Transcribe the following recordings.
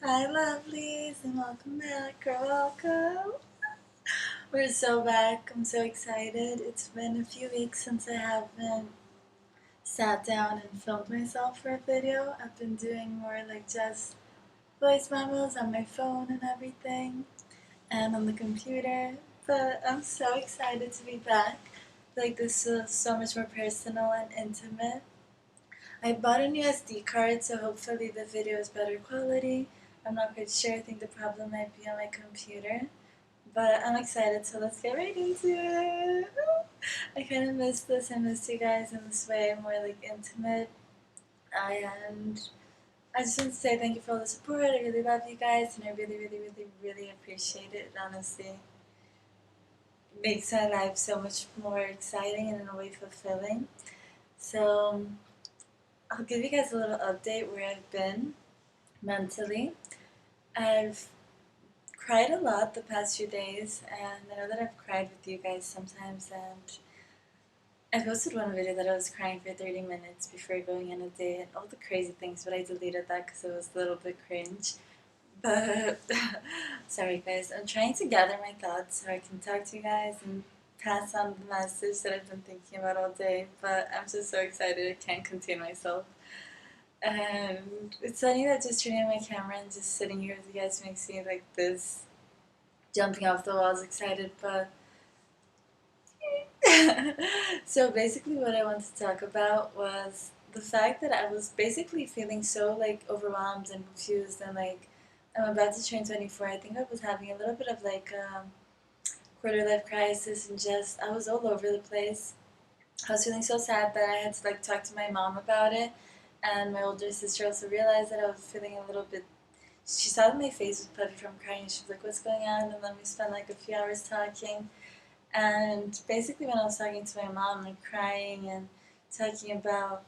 Hi lovelies and welcome back or welcome. We're so back. I'm so excited. It's been a few weeks since I haven't sat down and filmed myself for a video. I've been doing more like just voice memos on my phone and everything and on the computer. But I'm so excited to be back. Like this is so much more personal and intimate. I bought a new SD card, so hopefully the video is better quality. I'm not quite sure. I think the problem might be on my computer. But I'm excited, so let's get right into it. I kind of miss this. I miss you guys in this way, more like intimate. And I just want to say thank you for all the support. I really love you guys, and I really, really, really, really appreciate it. It honestly makes my life so much more exciting and in a way fulfilling. So I'll give you guys a little update where I've been mentally. I've cried a lot the past few days, and I know that I've cried with you guys sometimes, and I posted one video that I was crying for 30 minutes before going on a date and all the crazy things, but I deleted that because it was a little bit cringe. But, sorry guys, I'm trying to gather my thoughts so I can talk to you guys and pass on the message that I've been thinking about all day, but I'm just so excited I can't contain myself. And it's funny that just turning on my camera and just sitting here with you guys makes me like this, jumping off the walls excited, but so basically what I wanted to talk about was the fact that I was basically feeling so like overwhelmed and confused and like I'm about to turn 24. I think I was having a little bit of like quarter life crisis and just I was all over the place. I was feeling so sad that I had to like talk to my mom about it, and my older sister also realized that I was feeling a little bit. She saw that my face was puffy from crying. She was like, "What's going on?" And then we spent like a few hours talking. And basically, when I was talking to my mom and crying and talking about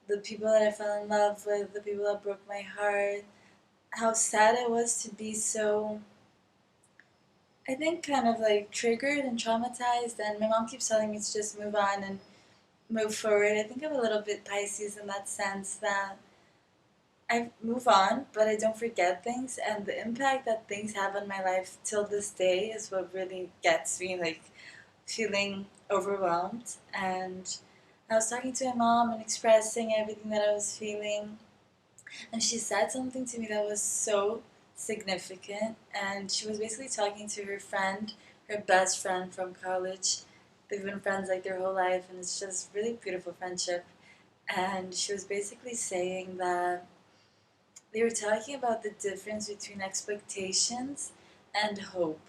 the people that I fell in love with, the people that broke my heart, how sad I was to be so, I think, kind of like triggered and traumatized. And my mom keeps telling me to just move on and move forward. I think I'm a little bit Pisces in that sense that I move on, but I don't forget things. And the impact that things have on my life till this day is what really gets me, like, feeling overwhelmed. And I was talking to my mom and expressing everything that I was feeling, and she said something to me that was so significant. And she was basically talking to her friend, her best friend from college. They've been friends like their whole life, and it's just really beautiful friendship. And she was basically saying that they were talking about the difference between expectations and hope.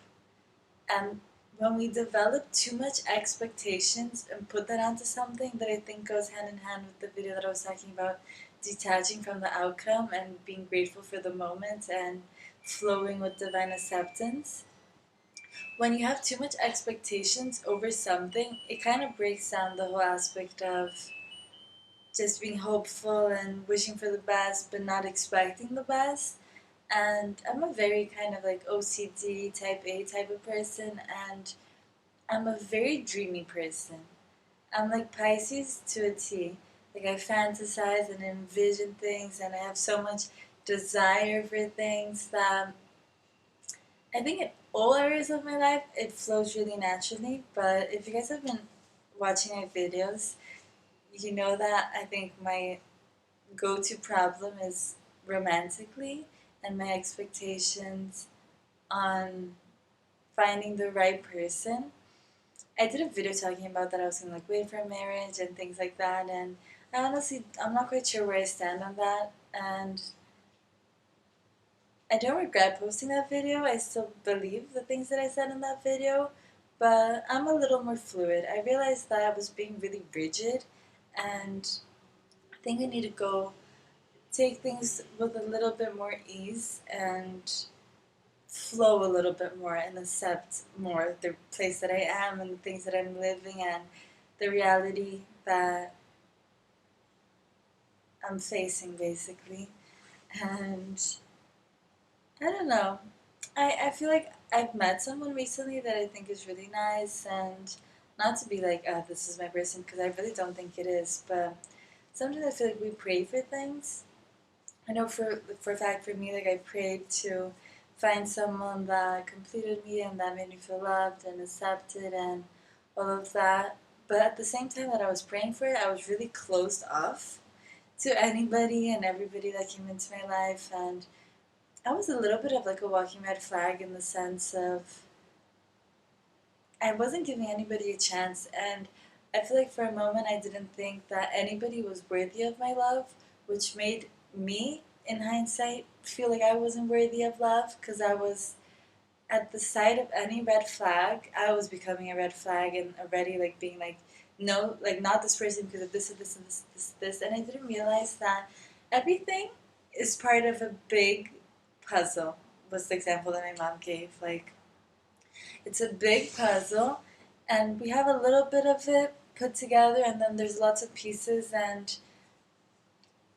And when we develop too much expectations and put that onto something, that I think goes hand in hand with the video that I was talking about, detaching from the outcome and being grateful for the moment and flowing with divine acceptance. When you have too much expectations over something, it kind of breaks down the whole aspect of just being hopeful and wishing for the best but not expecting the best. And I'm a very kind of like OCD type A type of person, and I'm a very dreamy person. I'm like Pisces to a T. Like I fantasize and envision things, and I have so much desire for things that I think in all areas of my life it flows really naturally. But if you guys have been watching my videos, you know that I think my go-to problem is romantically and my expectations on finding the right person. I did a video talking about that I was gonna like wait for marriage and things like that, and I honestly I'm not quite sure where I stand on that, and I don't regret posting that video. I still believe the things that I said in that video, but I'm a little more fluid. I realized that I was being really rigid, and I think I need to go take things with a little bit more ease and flow a little bit more and accept more the place that I am and the things that I'm living and the reality that I'm facing basically. And I don't know. I feel like I've met someone recently that I think is really nice, and not to be like, oh, this is my person, because I really don't think it is, but sometimes I feel like we pray for things I know for a fact for me, like I prayed to find someone that completed me and that made me feel loved and accepted and all of that. But at the same time that I was praying for it, I was really closed off to anybody and everybody that came into my life, and I was a little bit of like a walking red flag in the sense of I wasn't giving anybody a chance, and I feel like for a moment I didn't think that anybody was worthy of my love, which made me, in hindsight, feel like I wasn't worthy of love because I was at the sight of any red flag, I was becoming a red flag and already like being like, no, like not this person because of this and this and this, and I didn't realize that everything is part of a big puzzle. Was the example that my mom gave. Like it's a big puzzle, and we have a little bit of it put together, and then there's lots of pieces. And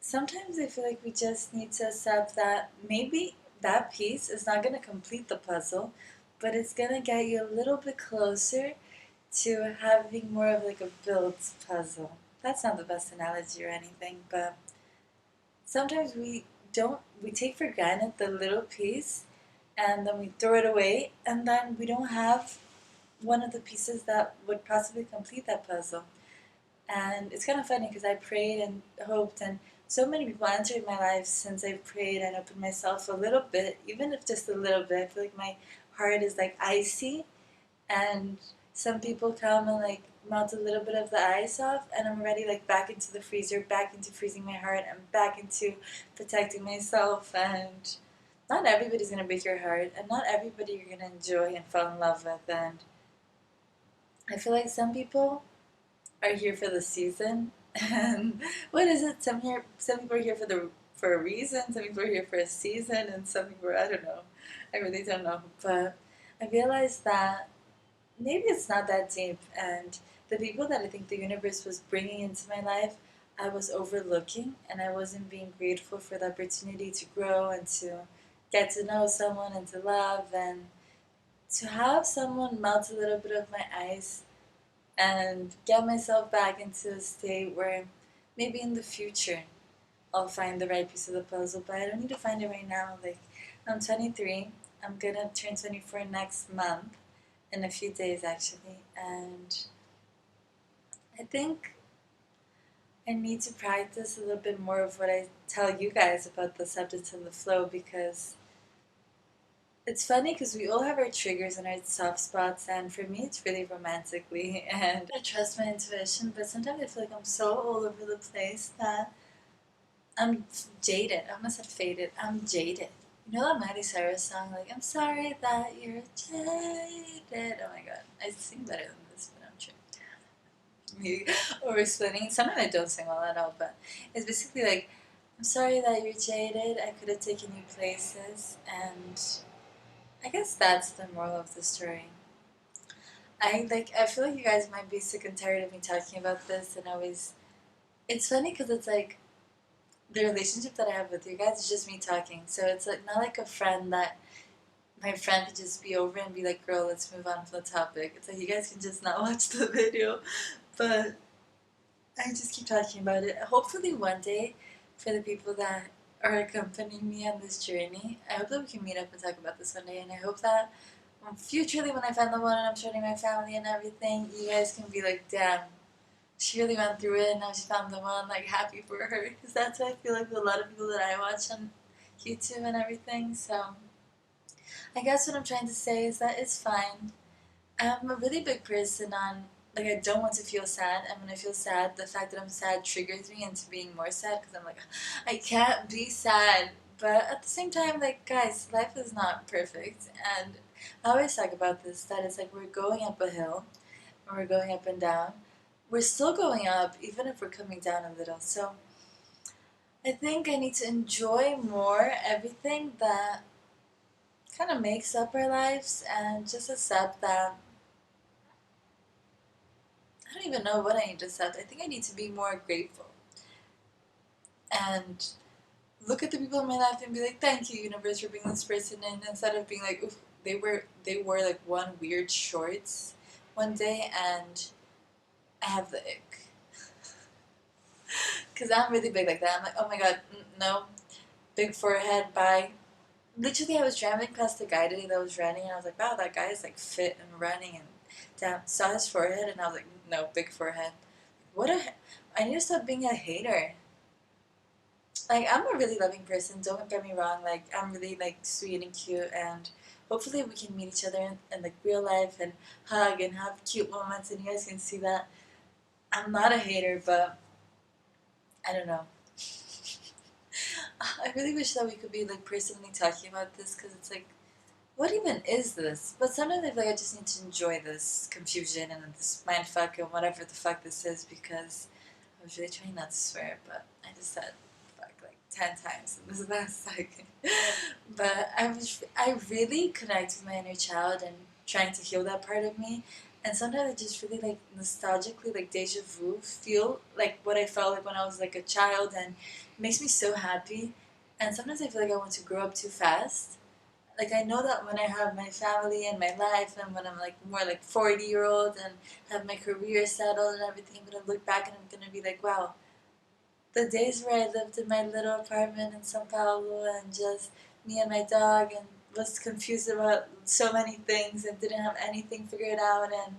sometimes I feel like we just need to accept that maybe that piece is not going to complete the puzzle, but it's going to get you a little bit closer to having more of like a built puzzle. That's not the best analogy or anything, but sometimes we take for granted the little piece and then we throw it away and then we don't have one of the pieces that would possibly complete that puzzle. And it's kind of funny because I prayed and hoped, and so many people entered my life since I've prayed and opened myself a little bit, even if just a little bit. I feel like my heart is like icy, and some people come and like melt a little bit of the ice off, and I'm already like back into the freezer, back into freezing my heart, and back into protecting myself. And not everybody's gonna break your heart, and not everybody you're gonna enjoy and fall in love with. And I feel like some people are here for the season. And what is it? Some people are here for a reason. Some people are here for a season, and some people I don't know. I really don't know. But I realized that maybe it's not that deep, and the people that I think the universe was bringing into my life, I was overlooking, and I wasn't being grateful for the opportunity to grow and to get to know someone and to love and to have someone melt a little bit of my ice and get myself back into a state where maybe in the future I'll find the right piece of the puzzle, but I don't need to find it right now. Like, I'm 23, I'm gonna turn 24 next month, in a few days actually, and I think I need to practice a little bit more of what I tell you guys about the subject and the flow because it's funny because we all have our triggers and our soft spots, and for me, it's really romantically. And I trust my intuition, but sometimes I feel like I'm so all over the place that I'm jaded. I almost said faded. I'm jaded. You know that Miley Cyrus song, like, I'm sorry that you're jaded. Oh my god, I sing better than this, but I'm sure. Me over explaining. Sometimes I don't sing well at all, but it's basically like, I'm sorry that you're jaded. I could have taken you places, and I guess that's the moral of the story. I feel like you guys might be sick and tired of me talking about this and always it's funny because it's like the relationship that I have with you guys is just me talking. So it's like not like a friend that my friend could just be over and be like, girl, let's move on from the topic. It's like you guys can just not watch the video. But I just keep talking about it. Hopefully one day for the people that are accompanying me on this journey, I hope that we can meet up and talk about this one day, and I hope that futurely when I find the one and I'm starting my family and everything, you guys can be like, damn, she really went through it and now she found the one, like happy for her. Because that's what I feel like with a lot of people that I watch on YouTube and everything. So I guess what I'm trying to say is that it's fine. I'm a really big person on, like, I don't want to feel sad. And when I feel sad, the fact that I'm sad triggers me into being more sad because I'm like, I can't be sad. But at the same time, like, guys, life is not perfect. And I always talk about this that it's like we're going up a hill and we're going up and down. We're still going up, even if we're coming down a little. So I think I need to enjoy more everything that kind of makes up our lives and just accept that I don't even know what I need to accept. I think I need to be more grateful and look at the people in my life and be like, "Thank you, universe, for bringing this person in." Instead of being like, "Oof, they wore like one weird shorts one day and I have the ick." Because I'm really big like that. I'm like, "Oh my god, no." big forehead by literally I was driving past the guy today that was running and I was like, wow, that guy is like fit and running and damn, saw his forehead and I was like, no, big forehead. What a I need to stop being a hater. Like I'm a really loving person, don't get me wrong, like I'm really like sweet and cute and hopefully we can meet each other in like real life and hug and have cute moments and you guys can see that. I'm not a hater, but I don't know. I really wish that we could be like personally talking about this because it's like, what even is this? But sometimes I feel like I just need to enjoy this confusion and this mindfuck and whatever the fuck this is because I was really trying not to swear, but I just said fuck like 10 times in this last second. But I really connect with my inner child and trying to heal that part of me. And sometimes I just really like nostalgically, like deja vu, feel like what I felt like when I was like a child, and it makes me so happy. And sometimes I feel like I want to grow up too fast. Like I know that when I have my family and my life, and when I'm like more like 40-year-old and have my career settled and everything, I'm gonna look back and I'm gonna be like, wow, the days where I lived in my little apartment in Sao Paulo and just me and my dog and was confused about so many things and didn't have anything figured out and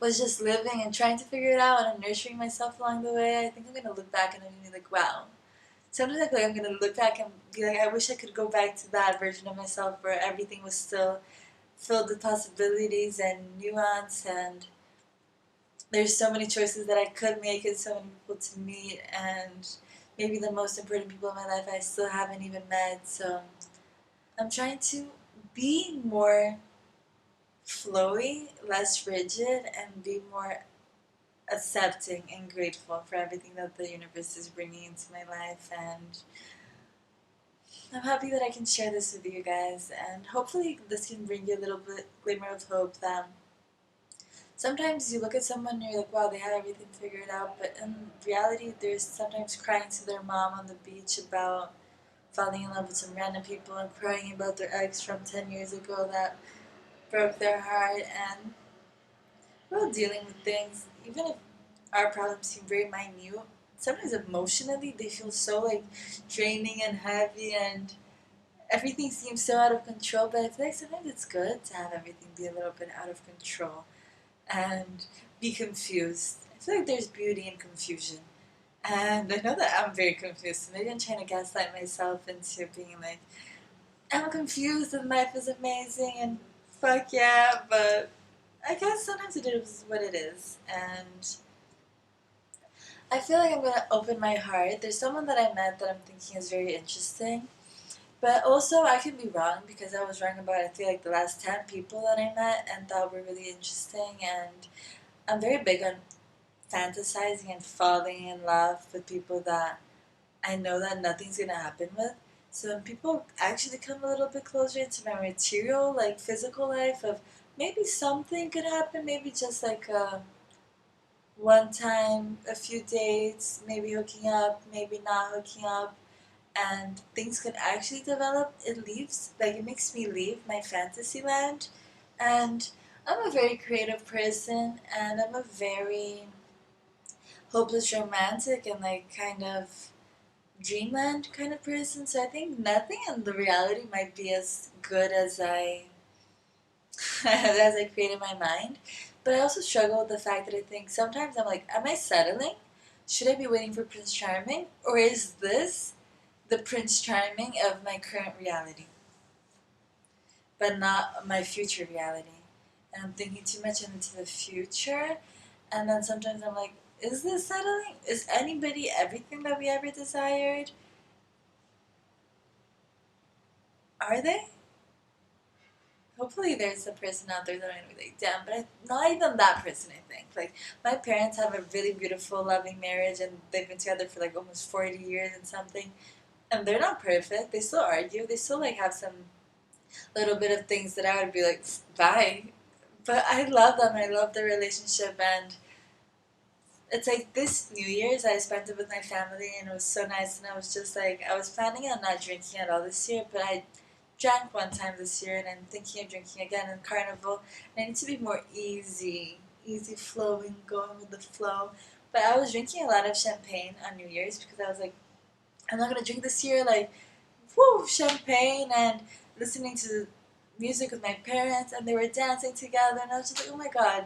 was just living and trying to figure it out and nurturing myself along the way. I think I'm gonna look back and I'm gonna be like, wow. Sometimes I feel like I'm gonna look back and be like, I wish I could go back to that version of myself where everything was still filled with possibilities and nuance and there's so many choices that I could make and so many people to meet and maybe the most important people in my life I still haven't even met. So I'm trying to be more flowy, less rigid, and be more accepting and grateful for everything that the universe is bringing into my life. And I'm happy that I can share this with you guys. And hopefully, this can bring you a little bit glimmer of hope that sometimes you look at someone and you're like, wow, they have everything figured out. But in reality, they're sometimes crying to their mom on the beach about falling in love with some random people and crying about their ex from 10 years ago that broke their heart. And we're all dealing with things, even if our problems seem very minute. Sometimes emotionally, they feel so like draining and heavy, and everything seems so out of control. But I feel like sometimes it's good to have everything be a little bit out of control and be confused. I feel like there's beauty in confusion. And I know that I'm very confused, so maybe I'm trying to gaslight myself into being like, I'm confused and life is amazing and fuck yeah, but I guess sometimes it is what it is. And I feel like I'm gonna open my heart. There's someone that I met that I'm thinking is very interesting. But also, I could be wrong because I was wrong about, I feel like, the last 10 people that I met and thought were really interesting. And I'm very big on fantasizing and falling in love with people that I know that nothing's gonna happen with. So when people actually come a little bit closer into my material, like physical life, of maybe something could happen, maybe just like a one time, a few dates, maybe hooking up, maybe not hooking up, and things could actually develop, it leaves, like it makes me leave my fantasy land. And I'm a very creative person, and I'm a very hopeless romantic and like kind of dreamland kind of person. So I think nothing in the reality might be as good as I as I create in my mind. But I also struggle with the fact that I think sometimes I'm like, am I settling? Should I be waiting for Prince Charming? Or is this the Prince Charming of my current reality, but not my future reality? And I'm thinking too much into the future. And then sometimes I'm like, is this settling? Is anybody everything that we ever desired? Are they? Hopefully there's a person out there that I'm gonna be like, damn, but not even that person, I think. Like, my parents have a really beautiful, loving marriage, and they've been together for like almost 40 years and something. And they're not perfect. They still argue. They still like have some little bit of things that I would be like, bye. But I love them. I love their relationship, and it's like this New Year's I spent it with my family, and it was so nice. And I was just like, I was planning on not drinking at all this year, but I drank one time this year, and I'm thinking of drinking again in Carnival. And I need to be more easy flowing, going with the flow. But I was drinking a lot of champagne on New Year's because I was like, I'm not gonna drink this year, like, whoo, champagne and listening to music with my parents, and they were dancing together, and I was just like, oh my god,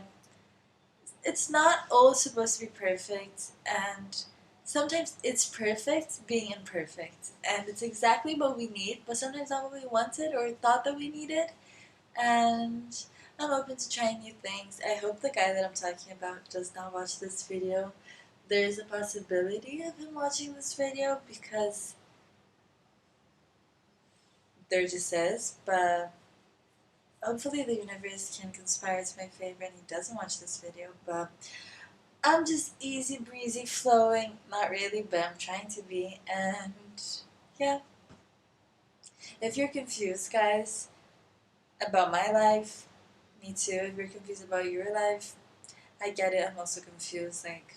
it's not all supposed to be perfect, and sometimes it's perfect being imperfect, and it's exactly what we need, but sometimes not what we wanted or thought that we needed, and I'm open to trying new things. I hope the guy that I'm talking about does not watch this video. There is a possibility of him watching this video because there just is, but hopefully the universe can conspire to my favor and he doesn't watch this video, but I'm just easy breezy flowing, not really, but I'm trying to be, and yeah. If you're confused, guys, about my life, me too. If you're confused about your life, I get it, I'm also confused. Like,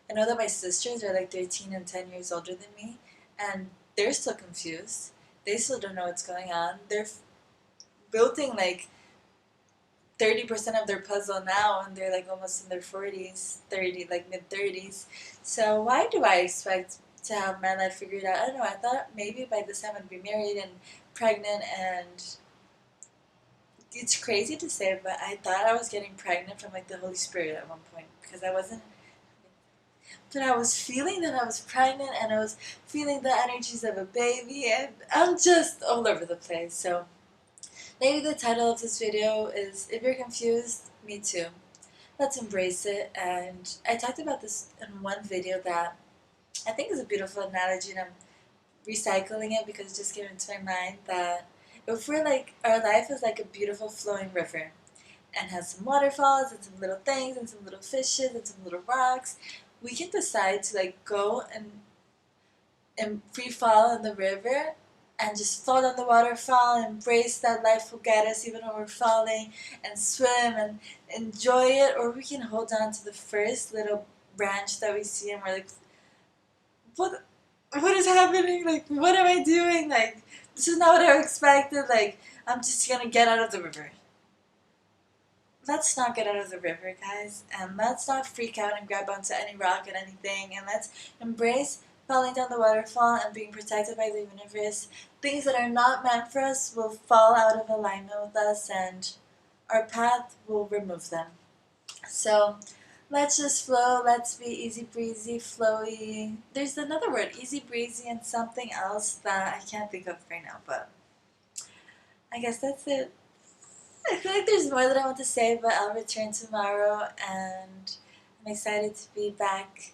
I know that my sisters are like 13 and 10 years older than me, and they're still confused. They still don't know what's going on. They're building like 30% of their puzzle now, and they're like almost in their 40s, 30, like mid 30s. So why do I expect to have my life figured out? I don't know. I thought maybe by this time I'd be married and pregnant, and it's crazy to say, but I thought I was getting pregnant from like the Holy Spirit at one point because I wasn't. But I was feeling that I was pregnant, and I was feeling the energies of a baby, and I'm just all over the place. So maybe the title of this video is If You're Confused, Me Too. Let's embrace it. And I talked about this in one video that I think is a beautiful analogy, and I'm recycling it because it just came into my mind that if we're like, our life is like a beautiful flowing river and has some waterfalls and some little things and some little fishes and some little rocks, we can decide to like go and free fall in the river and just float on the waterfall and embrace that life will get us even when we're falling, and swim and enjoy it, or we can hold on to the first little branch that we see and we're like, what is happening? Like, what am I doing? Like, this is not what I expected. Like, I'm just gonna get out of the river. Let's not get out of the river, guys, and let's not freak out and grab onto any rock and anything, and let's embrace falling down the waterfall and being protected by the universe. Things that are not meant for us will fall out of alignment with us, and our path will remove them. So let's just flow. Let's be easy breezy, flowy. There's another word, easy breezy, and something else that I can't think of right now, but I guess that's it. I feel like there's more that I want to say, but I'll return tomorrow, and I'm excited to be back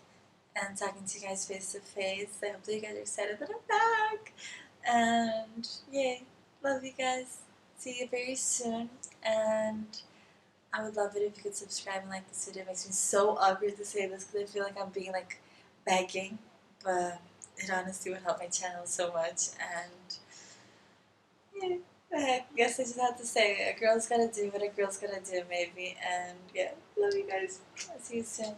and talking to you guys face to face. I hope that you guys are excited that I'm back. And yay, love you guys. See you very soon. And I would love it if you could subscribe and like this video. It makes me so awkward to say this because I feel like I'm being like begging, but it honestly would help my channel so much. And yeah, I guess I just have to say, a girl's gotta do what a girl's gotta do, maybe. And yeah, love you guys. I'll see you soon.